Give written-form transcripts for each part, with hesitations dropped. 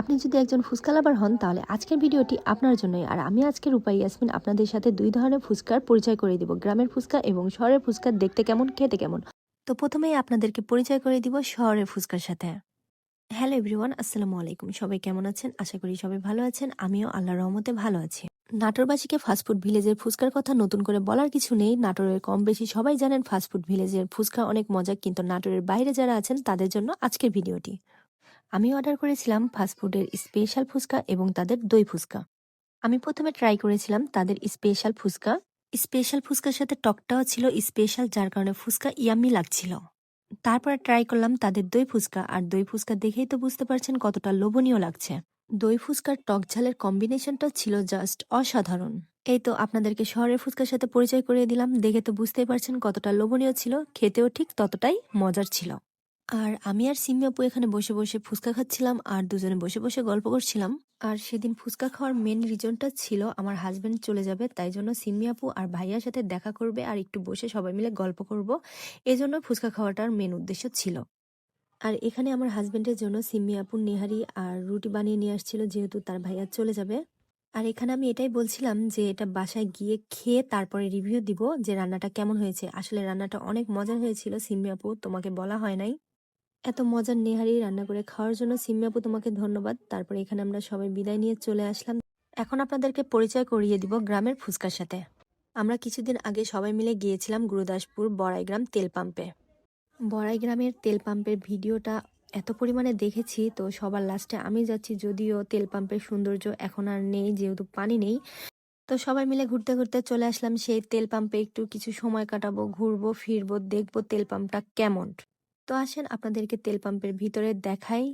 আপনি যদি একজন ফুচকা লাভার হন তাহলে আজকের ভিডিওটি আপনার জন্যই। আর আমি আজকে রূপা ইয়াসমিন আপনাদের সাথে দুই ধরনের ফুচকার পরিচয় করে দিব, গ্রামের ফুচকা এবং শহরের ফুচকা দেখতে কেমন খেতে কেমন। তো প্রথমেই আপনাদেরকে পরিচয় করে দিব শহরের ফুচকার সাথে। হ্যালো এভরিওয়ান, আসসালামু আলাইকুম। সবাই কেমন আছেন? আশা করি সবাই ভালো আছেন। আমিও আল্লাহর রহমতে ভালো আছি। নাটোরবাসীকে ফাস্টফুড ভিলেজের ফুচকার কথা নতুন করে বলার কিছু নেই। নাটোরের কম বেশি সবাই জানেন ফাস্টফুড ভিলেজের ফুচকা অনেক মজা, কিন্তু নাটোরের বাইরে যারা আছেন তাদের জন্য আজকের ভিডিওটি। আমি অর্ডার করেছিলাম ফাস্টফুডের স্পেশাল ফুচকা এবং তাদের দই ফুচকা। আমি প্রথমে ট্রাই করেছিলাম তাদের স্পেশাল ফুচকা। স্পেশাল ফুচকার সাথে টকটাও ছিল স্পেশাল, যার কারণে ফুচকা ইয়াম্মি লাগছিল। তারপরে ট্রাই করলাম তাদের দই ফুচকা, আর দই ফুচকা দেখেই তো বুঝতে পারছেন কতটা লোভনীয় লাগছে। দই ফুচকার টক ঝালের কম্বিনেশনটা ছিল জাস্ট অসাধারণ। এই তো আপনাদেরকে শহরের ফুচকার সাথে পরিচয় করিয়ে দিলাম, দেখে তো বুঝতেই পারছেন কতটা লোভনীয় ছিল, খেতেও ঠিক ততটাই মজার ছিল। আর আমি আর সিমি আপু এখানে বসে বসে ফুচকা খাচ্ছিলাম আর দুজনে বসে বসে গল্প করছিলাম। আর সেদিন ফুচকা খাওয়ার মেন রিজনটা ছিল আমার হাজবেন্ড চলে যাবে, তাই জন্য সিমি আপু আর ভাইয়ার সাথে দেখা করবে আর একটু বসে সবাই মিলে গল্প করব, এজন্য ফুচকা খাওয়াটার মেন উদ্দেশ্য ছিল। আর এখানে আমার হাজবেন্ডের জন্য সিমি আপুর নেহারি আর রুটি বানিয়ে নিয়ে আসছিল, যেহেতু তার ভাইয়া চলে যাবে। আর এখানে আমি এটাই বলছিলাম যে এটা বাসায় গিয়ে খেয়ে তারপরে রিভিউ দিব যে রান্নাটা কেমন হয়েছে। আসলে রান্নাটা অনেক মজার হয়েছিল সিমি আপু, তোমাকে বলা হয় নাই। এত মজার নেহারি রান্না করে খাওয়ার জন্য সিম্মি আপু তোমাকে ধন্যবাদ। তারপরে এখানে আমরা সবাই বিদায় নিয়ে চলে আসলাম। এখন আপনাদেরকে পরিচয় করিয়ে দিব গ্রামের ফুচকার সাথে। আমরা কিছুদিন আগে সবাই মিলে গিয়েছিলাম গুরুদাসপুর বড়াইগ্রাম তেল পাম্পে। বড়াইগ্রামের তেল পাম্পের ভিডিওটা এত পরিমাণে দেখেছি, তো সবার লাস্টে আমি যাচ্ছি, যদিও তেল পাম্পের সৌন্দর্য এখন আর নেই যেহেতু পানি নেই। তো সবাই মিলে ঘুরতে ঘুরতে চলে আসলাম সেই তেল পাম্পে, একটু কিছু সময় কাটাবো, ঘুরবো ফিরবো, দেখবো তেল পাম্পটা কেমন। তো আসেন আপনাদেরকে তেল পাম্পের ভিতরে দেখাই।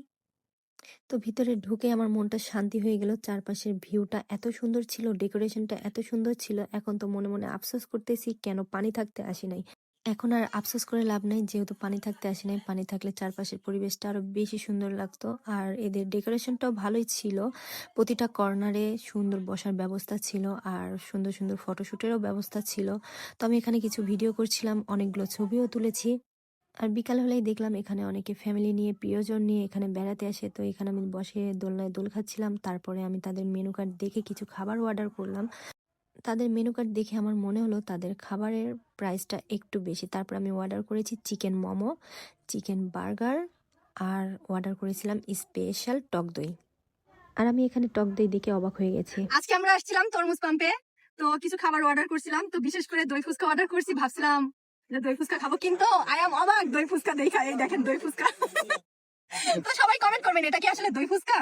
তো ভিতরে ঢুকে আমার মনটা শান্তি হয়ে গেল। চারপাশের ভিউটা এত সুন্দর ছিল, ডেকোরেশনটা এত সুন্দর ছিল। এখন তো মনে মনে আফসোস করতেছি কেন পানি থাকতে আসি নাই। এখন আর আফসোস করে লাভ নাই, যেহেতু পানি থাকতে আসি নাই। পানি থাকলে চারপাশের পরিবেশটা আরো বেশি সুন্দর লাগতো। আর এদের ডেকোরেশনটাও ভালোই ছিল, প্রতিটা কর্নারে সুন্দর বসার ব্যবস্থা ছিল আর সুন্দর সুন্দর ফটোশুটেরও ব্যবস্থা ছিল। তো আমি এখানে কিছু ভিডিও করছিলাম, অনেকগুলো ছবিও তুলেছি। আর বিকাল হলেই দেখলাম এখানে অনেকে ফ্যামিলি নিয়ে প্রিয়জন নিয়ে এখানে বেড়াতে আসে। তো এখানে আমি বসে দোলনায় দোল খাচ্ছিলাম। তারপরে আমি তাদের মেনু কার্ড দেখে কিছু খাবার অর্ডার করলাম। তাদের মেনু কার্ড দেখে আমার মনে হলো তাদের খাবারের প্রাইসটা একটু বেশি। তারপর আমি অর্ডার করেছি চিকেন মোমো, চিকেন বার্গার, আর অর্ডার করেছিলাম স্পেশাল টক দই। আর আমি এখানে টক দই দেখে অবাক হয়ে গেছি। আজকে আমরা আসছিলাম তরমুজ পাম্পে, তো কিছু খাবার অর্ডার করছিলাম, তো বিশেষ করে দই ফুচকা অর্ডার করছি। ভাবছিলাম যে দই ফুচকা খাবো, কিন্তু আই এম অবাক দই ফুচকা দেখা। এই দেখেন দই ফুচকা। তো সবাই কমেন্ট করবেন এটা কি আসলে দই ফুচকা।